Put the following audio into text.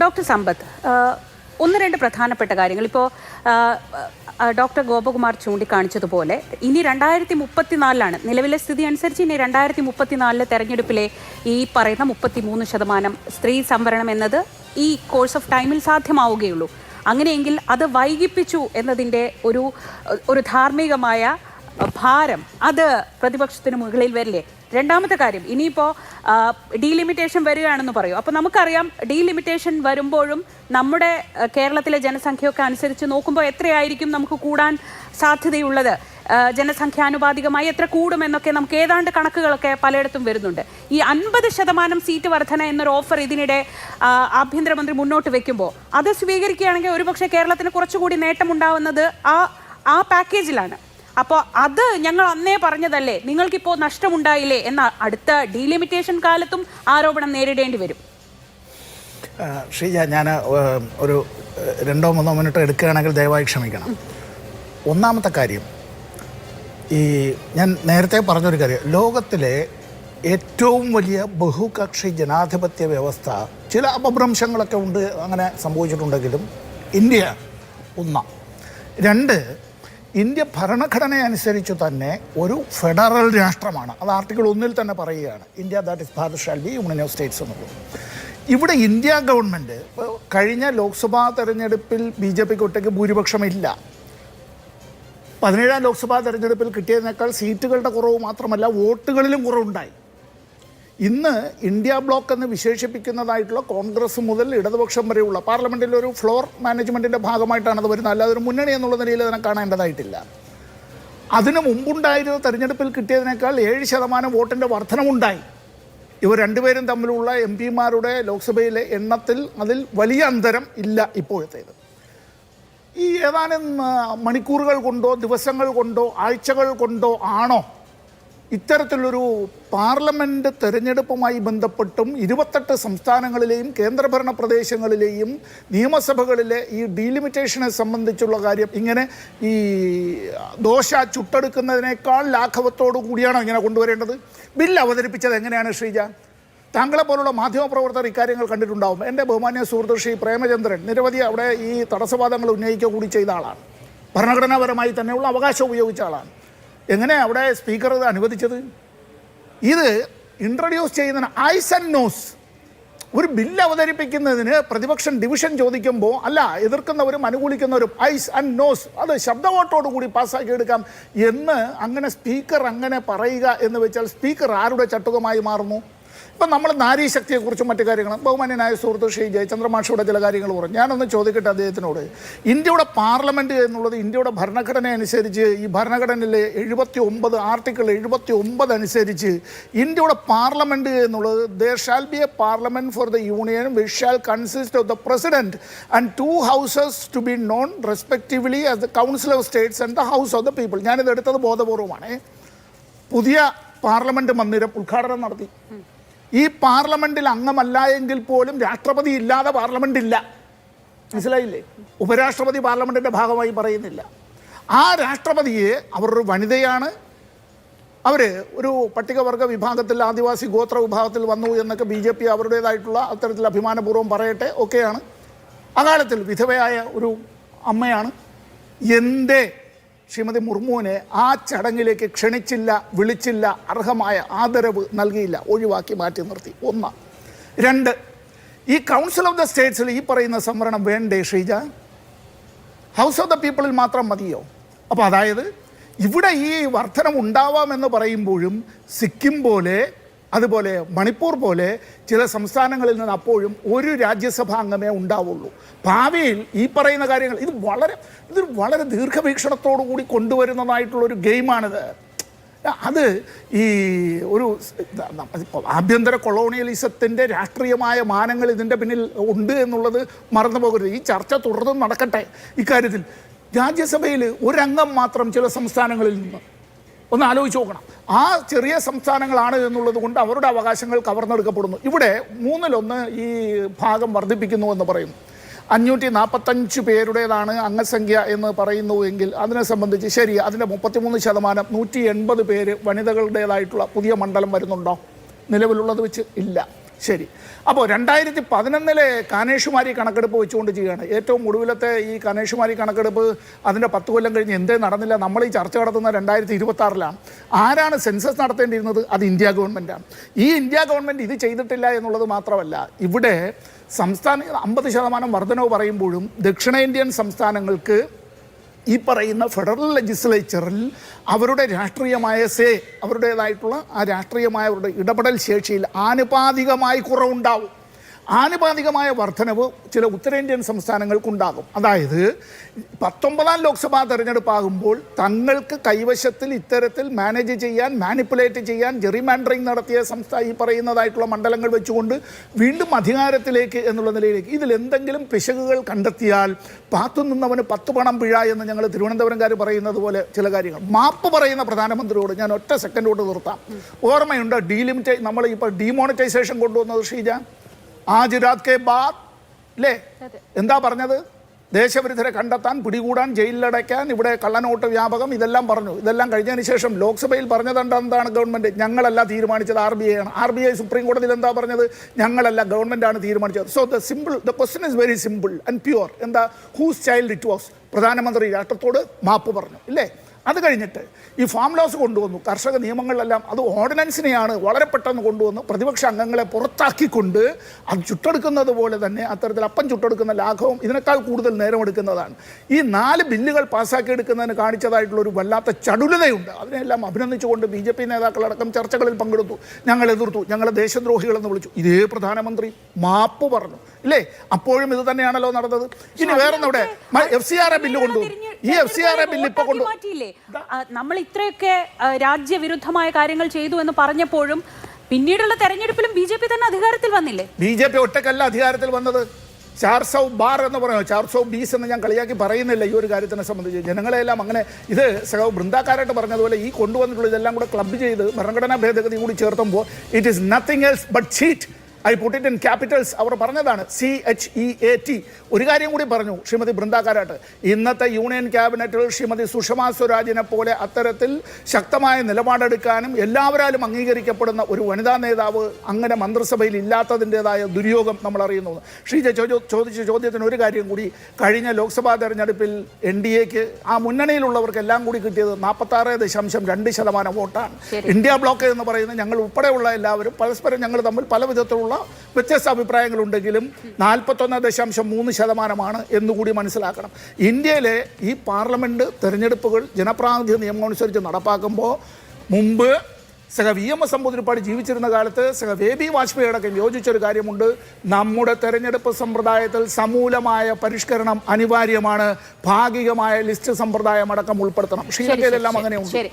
Doctor സമ്പത്ത്, ഒന്ന് രണ്ട് പ്രധാനപ്പെട്ട കാര്യങ്ങൾ ഇപ്പോൾ ഡോക്ടർ ഗോപകുമാർ ചൂണ്ടിക്കാണിച്ചതുപോലെ ഇനി 2034 നിലവിലെ സ്ഥിതി അനുസരിച്ച് ഇനി 2034 തെരഞ്ഞെടുപ്പിലെ ഈ പറയുന്ന 33% സ്ത്രീ സംവരണം എന്നത് ഈ കോഴ്സ് ഓഫ് ടൈമിൽ സാധ്യമാവുകയുള്ളൂ. അങ്ങനെയെങ്കിൽ അത് വൈകിപ്പിച്ചു എന്നതിൻ്റെ ഒരു ധാർമ്മികമായ ഭാരം അത് പ്രതിപക്ഷത്തിന് മുകളിൽ വരില്ലേ? രണ്ടാമത്തെ കാര്യം, ഇനിയിപ്പോൾ ഡീലിമിറ്റേഷൻ വരികയാണെന്ന് പറയൂ. അപ്പോൾ നമുക്കറിയാം ഡീലിമിറ്റേഷൻ വരുമ്പോഴും നമ്മുടെ കേരളത്തിലെ ജനസംഖ്യയൊക്കെ അനുസരിച്ച് നോക്കുമ്പോൾ എത്രയായിരിക്കും നമുക്ക് കൂടാൻ സാധ്യതയുള്ളത്, ജനസംഖ്യാനുപാതികമായി എത്ര കൂടുമെന്നൊക്കെ നമുക്ക് ഏതാണ്ട് കണക്കുകളൊക്കെ പലയിടത്തും വരുന്നുണ്ട്. ഈ 50% സീറ്റ് വർധന എന്നൊരു ഓഫർ ഇതിനിടെ ആഭ്യന്തരമന്ത്രി മുന്നോട്ട് വെക്കുമ്പോൾ അത് സ്വീകരിക്കുകയാണെങ്കിൽ ഒരുപക്ഷെ കേരളത്തിന് കുറച്ചുകൂടി നേട്ടമുണ്ടാവുന്നത് ആ പാക്കേജിലാണ്. അപ്പോൾ അത് ഞങ്ങൾ അന്നേ പറഞ്ഞതല്ലേ, നിങ്ങൾക്കിപ്പോൾ നഷ്ടമുണ്ടായില്ലേ എന്ന അടുത്ത ഡീലിമിറ്റേഷൻ കാലത്തും ആരോപണം നേരിടേണ്ടി വരും. ഷീജ, ഞാൻ ഒരു 2-3 മിനിറ്റ് എടുക്കുകയാണെങ്കിൽ ദയവായി ക്ഷമിക്കണം. ഒന്നാമത്തെ കാര്യം, ഞാൻ നേരത്തെ പറഞ്ഞൊരു കാര്യം, ലോകത്തിലെ ഏറ്റവും വലിയ ബഹുകക്ഷി ജനാധിപത്യ വ്യവസ്ഥ, ചില അപഭ്രംശങ്ങളൊക്കെ ഉണ്ട്, അങ്ങനെ സംഭവിച്ചിട്ടുണ്ടെങ്കിലും ഇന്ത്യ ഒന്നാം. 2, ഇന്ത്യ ഭരണഘടന അനുസരിച്ച് തന്നെ ഒരു ഫെഡറൽ രാഷ്ട്രമാണ്. അത് ആർട്ടിക്കിൾ 1 തന്നെ പറയുകയാണ്, India that is Bharat shall be union of States എന്നുള്ളത്. ഇവിടെ ഇന്ത്യ ഗവൺമെൻറ് കഴിഞ്ഞ ലോക്സഭാ തെരഞ്ഞെടുപ്പിൽ BJPക്ക് ഒറ്റയ്ക്ക് ഭൂരിപക്ഷമില്ല. 17ാം ലോക്സഭാ തെരഞ്ഞെടുപ്പിൽ കിട്ടിയതിനേക്കാൾ സീറ്റുകളുടെ കുറവ് മാത്രമല്ല, വോട്ടുകളിലും കുറവുണ്ടായി. ഇന്ന് ഇന്ത്യ ബ്ലോക്ക് എന്ന് വിശേഷിപ്പിക്കുന്നതായിട്ടുള്ള കോൺഗ്രസ് മുതൽ ഇടതുപക്ഷം വരെയുള്ള പാർലമെൻറ്റിൽ ഒരു ഫ്ലോർ മാനേജ്മെൻറ്റിൻ്റെ ഭാഗമായിട്ടാണ് അത് വരുന്നത്, അല്ലാതെ ഒരു മുന്നണി എന്നുള്ള നിലയിൽ അതിനെ കാണേണ്ടതായിട്ടില്ല. അതിന് മുമ്പുണ്ടായിരുന്ന തെരഞ്ഞെടുപ്പിൽ കിട്ടിയതിനേക്കാൾ 7% വോട്ടിൻ്റെ വർധനമുണ്ടായി. ഇവർ രണ്ടുപേരും തമ്മിലുള്ള MP-മാരുടെ ലോക്സഭയിലെ എണ്ണത്തിൽ അതിൽ വലിയ അന്തരം ഇല്ല ഇപ്പോഴത്തേത്. ഈ ഏതാനും മണിക്കൂറുകൾ കൊണ്ടോ ദിവസങ്ങൾ കൊണ്ടോ ആഴ്ചകൾ കൊണ്ടോ ആണോ ഇത്തരത്തിലൊരു പാർലമെൻറ്റ് തെരഞ്ഞെടുപ്പുമായി ബന്ധപ്പെട്ടും 28 സംസ്ഥാനങ്ങളിലെയും കേന്ദ്രഭരണ പ്രദേശങ്ങളിലെയും നിയമസഭകളിലെ ഈ ഡീലിമിറ്റേഷനെ സംബന്ധിച്ചുള്ള കാര്യം ഇങ്ങനെ ഈ ദോശ ചുട്ടെടുക്കുന്നതിനേക്കാൾ ലാഘവത്തോടു കൂടിയാണോ ഇങ്ങനെ കൊണ്ടുവരേണ്ടത്? ബില്ല് അവതരിപ്പിച്ചത് എങ്ങനെയാണ് ശ്രീജ? താങ്കളെ പോലുള്ള മാധ്യമപ്രവർത്തകർ ഇക്കാര്യങ്ങൾ കണ്ടിട്ടുണ്ടാവും. എൻ്റെ ബഹുമാന്യ സുഹൃത്ത് ശ്രീ പ്രേമചന്ദ്രൻ നിരവധി അവിടെ ഈ തടസ്സവാദങ്ങൾ ഉന്നയിക്കുക കൂടി ചെയ്ത ആളാണ്, ഭരണഘടനാപരമായി തന്നെയുള്ള അവകാശം ഉപയോഗിച്ച ആളാണ്. എങ്ങനെ അവിടെ സ്പീക്കർ ഇത് അനുവദിച്ചത്? ഇത് ഇൻട്രൊഡ്യൂസ് ചെയ്യുന്നതിന് ഐസ് ആൻഡ് നോസ്, ഒരു ബില്ല് അവതരിപ്പിക്കുന്നതിന് പ്രതിപക്ഷം ഡിവിഷൻ ചോദിക്കുമ്പോൾ അല്ല, എതിർക്കുന്നവരും അനുകൂലിക്കുന്നവരും ഐസ് ആൻഡ് നോസ്, അത് ശബ്ദവോട്ടോടുകൂടി പാസ്സാക്കി എടുക്കാം എന്ന് അങ്ങനെ സ്പീക്കർ അങ്ങനെ പറയുക എന്ന് വെച്ചാൽ സ്പീക്കർ ആരുടെ ചട്ടുകമായി മാറുന്നു? ഇപ്പം നമ്മൾ നാരീശക്തിയെക്കുറിച്ചും മറ്റു കാര്യങ്ങളും ബഹുമാന്യനായ സുഹൃത്ത് ശ്രീ ജയചന്ദ്ര മാഷയുടെ ചില കാര്യങ്ങൾ പറഞ്ഞു. ഞാനൊന്ന് ചോദിക്കട്ടെ അദ്ദേഹത്തിനോട്, ഇന്ത്യയുടെ പാർലമെൻറ്റ് എന്നുള്ളത് ഇന്ത്യയുടെ ഭരണഘടന അനുസരിച്ച്, ഈ ഭരണഘടനയിലെ 79 ആർട്ടിക്കിൾ 79 അനുസരിച്ച് ഇന്ത്യയുടെ പാർലമെൻറ്റ് എന്നുള്ളത് there shall be a parliament for the union which shall consist of the president and 2 houses to be known respectively as the council of states and the house of the people. ഞാനിത് എടുത്തത് ബോധപൂർവമാണ്. പുതിയ parliament മന്ദിരം ഉദ്ഘാടനം നടത്തി. ഈ പാർലമെൻറ്റിൽ അംഗമല്ല എങ്കിൽ പോലും രാഷ്ട്രപതി ഇല്ലാതെ പാർലമെൻ്റ് ഇല്ല, മനസ്സിലായില്ലേ? ഉപരാഷ്ട്രപതി പാർലമെൻറ്റിൻ്റെ ഭാഗമായി പറയുന്നില്ല. ആ രാഷ്ട്രപതിയെ അവരൊരു വനിതയാണ്, അവർ ഒരു പട്ടികവർഗ വിഭാഗത്തിൽ ആദിവാസി ഗോത്ര വിഭാഗത്തിൽ വന്നു എന്നൊക്കെ BJP അവരുടേതായിട്ടുള്ള അത്തരത്തിൽ അഭിമാനപൂർവ്വം പറയട്ടെ, ഒക്കെയാണ്. അകാലത്തിൽ വിധവയായ ഒരു അമ്മയാണ്. എൻ്റെ ശ്രീമതി മുർമുവിനെ ആ ചടങ്ങിലേക്ക് ക്ഷണിച്ചില്ല, വിളിച്ചില്ല, അർഹമായ ആദരവ് നൽകിയില്ല, ഒഴിവാക്കി മാറ്റി നിർത്തി. 1. 2, ഈ കൗൺസിൽ ഓഫ് ദ സ്റ്റേറ്റ്സിൽ ഈ പറയുന്ന സംവരണം വേണ്ടേ ഷീജ? ഹൗസ് ഓഫ് ദ പീപ്പിളിൽ മാത്രം മതിയോ? അപ്പോൾ അതായത് ഇവിടെ ഈ വർധനം ഉണ്ടാവാമെന്ന് പറയുമ്പോഴും സിക്കിം പോലെ അതുപോലെ മണിപ്പൂർ പോലെ ചില സംസ്ഥാനങ്ങളിൽ നിന്ന് അപ്പോഴും ഒരു രാജ്യസഭാ അംഗമേ ഉണ്ടാവുള്ളൂ. ഭാവിയിൽ ഈ പറയുന്ന കാര്യങ്ങൾ ഇത് വളരെ ദീർഘവീക്ഷണത്തോടു കൂടി കൊണ്ടുവരുന്നതായിട്ടുള്ളൊരു ഗെയിമാണിത്. അത് ഈ ഒരു ആഭ്യന്തര കൊളോണിയലിസത്തിൻ്റെ രാഷ്ട്രീയമായ മാനങ്ങൾ ഇതിൻ്റെ പിന്നിൽ ഉണ്ട് എന്നുള്ളത് മറന്നു പോകരുത്. ഈ ചർച്ച തുടർന്നും നടക്കട്ടെ. ഇക്കാര്യത്തിൽ രാജ്യസഭയിൽ ഒരംഗം മാത്രം ചില സംസ്ഥാനങ്ങളിൽ നിന്ന് ഒന്ന് ആലോചിച്ച് നോക്കണം. ആ ചെറിയ സംസ്ഥാനങ്ങളാണ് എന്നുള്ളത് കൊണ്ട് അവരുടെ അവകാശങ്ങൾ കവർന്നെടുക്കപ്പെടുന്നു. ഇവിടെ 1/3 ഈ ഭാഗം വർദ്ധിപ്പിക്കുന്നു എന്ന് പറയുന്നു. 545 പേരുടേതാണ് അംഗസംഖ്യ എന്ന് പറയുന്നുവെങ്കിൽ അതിനെ സംബന്ധിച്ച് ശരി, അതിൻ്റെ 33% 180 പേര് വനിതകളുടേതായിട്ടുള്ള പുതിയ മണ്ഡലം വരുന്നുണ്ടോ? നിലവിലുള്ളത് വെച്ച് ഇല്ല. ശരി. അപ്പോൾ 2011 കാനേഷുമാരി കണക്കെടുപ്പ് വെച്ചുകൊണ്ട് ചെയ്യുകയാണ്. ഏറ്റവും ഒടുവിലത്തെ ഈ കാനേഷുമാരി കണക്കെടുപ്പ് അതിൻ്റെ 10 കൊല്ലം കഴിഞ്ഞ് എന്തേ നടന്നില്ല? നമ്മൾ ഈ ചർച്ച നടത്തുന്ന 2026-ലാണ്. ആരാണ് സെൻസസ് നടത്തേണ്ടിയിരുന്നത്? അത് ഇന്ത്യ ഗവൺമെൻറ്റാണ്. ഈ ഇന്ത്യ ഗവൺമെൻറ് ഇത് ചെയ്തിട്ടില്ല എന്നുള്ളത് മാത്രമല്ല, ഇവിടെ സംസ്ഥാന 50% വർധനവ് പറയുമ്പോഴും ദക്ഷിണേന്ത്യൻ സംസ്ഥാനങ്ങൾക്ക് ഈ പറയുന്ന ഫെഡറൽ ലെജിസ്ലേച്ചറിൽ അവരുടെ രാഷ്ട്രീയമായ അവരുടേതായിട്ടുള്ള ആ രാഷ്ട്രീയമായ അവരുടെ ഇടപെടൽ ശേഷിയിൽ ആനുപാതികമായി കുറവുണ്ടാവും. ആനുപാതികമായ വർധനവ് ചില ഉത്തരേന്ത്യൻ സംസ്ഥാനങ്ങൾക്കുണ്ടാകും. അതായത് 19ാം ലോക്സഭാ തെരഞ്ഞെടുപ്പാകുമ്പോൾ തങ്ങൾക്ക് കൈവശത്തിൽ ഇത്തരത്തിൽ മാനേജ് ചെയ്യാൻ, മാനിപ്പുലേറ്റ് ചെയ്യാൻ, ജെറിമാൻഡറിങ് നടത്തിയ ഈ പറയുന്നതായിട്ടുള്ള മണ്ഡലങ്ങൾ വെച്ചുകൊണ്ട് വീണ്ടും അധികാരത്തിലേക്ക് എന്നുള്ള നിലയിലേക്ക് ഇതിലെന്തെങ്കിലും പിശകുകൾ കണ്ടെത്തിയാൽ പാത്തുനിന്നവന് 10 പണം പിഴ എന്ന് ഞങ്ങൾ തിരുവനന്തപുരംകാർ പറയുന്നത് പോലെ ചില കാര്യങ്ങൾ മാപ്പ് പറയുന്ന പ്രധാനമന്ത്രിയോട് ഞാൻ ഒറ്റ സെക്കൻഡ് കൊണ്ട് നിർത്താം. ഓർമ്മയുണ്ട് നമ്മൾ ഇപ്പോൾ ഡിമോണിറ്റൈസേഷൻ കൊണ്ടുവന്നത് ഷീജ? ആജ് രാത് കെ ബാദ് അല്ലേ? എന്താ പറഞ്ഞത്? ദേശവിരുദ്ധരെ കണ്ടെത്താൻ, പിടികൂടാൻ, ജയിലിലടയ്ക്കാൻ, ഇവിടെ കള്ളനോട്ട് വ്യാപകം, ഇതെല്ലാം പറഞ്ഞു. ഇതെല്ലാം കഴിഞ്ഞതിന് ശേഷം ലോക്സഭയിൽ പറഞ്ഞത് എന്താണ്? ഗവൺമെൻറ് ഞങ്ങളല്ല തീരുമാനിച്ചത്, RBI ആണ്. RBI സുപ്രീം കോടതിയിൽ എന്താ പറഞ്ഞത്? ഞങ്ങളല്ല, ഗവൺമെൻറ്റാണ് തീരുമാനിച്ചത്. So the question is very simple and pure. എന്താ? Whose child it was? പ്രധാനമന്ത്രി രാഷ്ട്രത്തോട് മാപ്പ് പറഞ്ഞു, ഇല്ലേ? അത് കഴിഞ്ഞിട്ട് ഈ ഫാം ലോസ് കൊണ്ടുവന്നു, കർഷക നിയമങ്ങളിലെല്ലാം അത് ഓർഡിനൻസിനെയാണ് വളരെ പെട്ടെന്ന് കൊണ്ടുവന്ന് പ്രതിപക്ഷ അംഗങ്ങളെ പുറത്താക്കിക്കൊണ്ട് അത് ചുട്ടെടുക്കുന്നത് പോലെ തന്നെ അത്തരത്തിൽ അപ്പം ചുട്ടെടുക്കുന്ന ലാഘവം ഇതിനേക്കാൾ കൂടുതൽ നേരമെടുക്കുന്നതാണ്. ഈ 4 ബില്ലുകൾ പാസ്സാക്കിയെടുക്കുന്നതിന് കാണിച്ചതായിട്ടുള്ള ഒരു വല്ലാത്ത ചടുലതയുണ്ട്. അതിനെല്ലാം അഭിനന്ദിച്ചുകൊണ്ട് BJP നേതാക്കളടക്കം ചർച്ചകളിൽ പങ്കെടുത്തു. ഞങ്ങൾ എതിർത്തു, ഞങ്ങളെ ദേശദ്രോഹികളെന്ന് വിളിച്ചു. ഇതേ പ്രധാനമന്ത്രി മാപ്പ് പറഞ്ഞു, ഇല്ലേ? അപ്പോഴും ഇത് തന്നെയാണല്ലോ നടന്നത്. ഇനി വേറൊന്നിവിടെ FCRA ബില്ല് കൊണ്ടുവന്നു. ഈ FCRA ബില്ല് ഇപ്പോൾ കൊണ്ടുവന്നു. നമ്മൾ ഇത്രയൊക്കെ രാജ്യവിരുദ്ധമായ കാര്യങ്ങൾ ചെയ്തു എന്ന് പറഞ്ഞപ്പോഴും പിന്നീടുള്ള തെരഞ്ഞെടുപ്പിലും BJP തന്നെ അധികാരത്തിൽ വന്നില്ലേ? BJP ഒറ്റക്കല്ല അധികാരത്തിൽ വന്നത്. 400 ബാർ എന്ന് പറയുമോ, 400 ബീസ് എന്ന് ഞാൻ കളിയാക്കി പറയുന്നില്ല. ഈ ഒരു കാര്യത്തിനെ സംബന്ധിച്ച് ജനങ്ങളെല്ലാം അങ്ങനെ ഇത് ബൃന്ദാക്കാരായിട്ട് പറഞ്ഞതുപോലെ ഈ കൊണ്ടുവന്നിട്ടുള്ള ഇതെല്ലാം കൂടെ ക്ലബ് ചെയ്ത് ഭരണഘടനാ ഭേദഗതി കൂടി ചേർത്തുമ്പോൾ it is nothing else but cheat. I put it in capitals. അവർ പറഞ്ഞതാണ് CHEAT. ഒരു കാര്യം കൂടി പറഞ്ഞു ശ്രീമതി ബൃന്ദാക്കാരാട്ട്. ഇന്നത്തെ യൂണിയൻ ക്യാബിനറ്റിൽ ശ്രീമതി സുഷമാ സ്വരാജിനെ പോലെ അത്തരത്തിൽ ശക്തമായ നിലപാടെടുക്കാനും എല്ലാവരാലും അംഗീകരിക്കപ്പെടുന്ന ഒരു വനിതാ നേതാവ് അങ്ങനെ മന്ത്രിസഭയിൽ ഇല്ലാത്തതിൻ്റെതായ ദുര്യോഗം നമ്മൾ അറിയുന്നു. ഷീജ ചോദിച്ച ചോദ്യത്തിന് ഒരു കാര്യം കൂടി. കഴിഞ്ഞ ലോക്സഭാ തെരഞ്ഞെടുപ്പിൽ NDAക്ക് ആ മുന്നണിയിലുള്ളവർക്കെല്ലാം കൂടി കിട്ടിയത് 46.2% വോട്ടാണ്. ഇന്ത്യ ബ്ലോക്ക് എന്ന് പറയുന്നത് ഞങ്ങൾ ഉൾപ്പെടെയുള്ള എല്ലാവരും പരസ്പരം ഞങ്ങൾ തമ്മിൽ പല വിധത്തിലുള്ള വ്യത്യസ്ത അഭിപ്രായങ്ങളുണ്ടെങ്കിലും 41.3% എന്നുകൂടി മനസ്സിലാക്കണം. ഇന്ത്യയിലെ ഈ പാർലമെൻറ്റ് തെരഞ്ഞെടുപ്പുകൾ ജനപ്രാതിനിധ്യ നിയമം അനുസരിച്ച് നടപ്പാക്കുമ്പോൾ മുമ്പ് VMS നമ്പൂതിരിപ്പാട് ജീവിച്ചിരുന്ന കാലത്ത് AB വാജ്പേയി അടക്കം യോജിച്ചൊരു കാര്യമുണ്ട്. നമ്മുടെ തെരഞ്ഞെടുപ്പ് സമ്പ്രദായത്തിൽ സമൂലമായ പരിഷ്കരണം അനിവാര്യമാണ്. ഭാഗികമായ ലിസ്റ്റ് സമ്പ്രദായം അടക്കം ഉൾപ്പെടുത്തണം. ശ്രീലങ്കയിലെല്ലാം അങ്ങനെയുണ്ട്.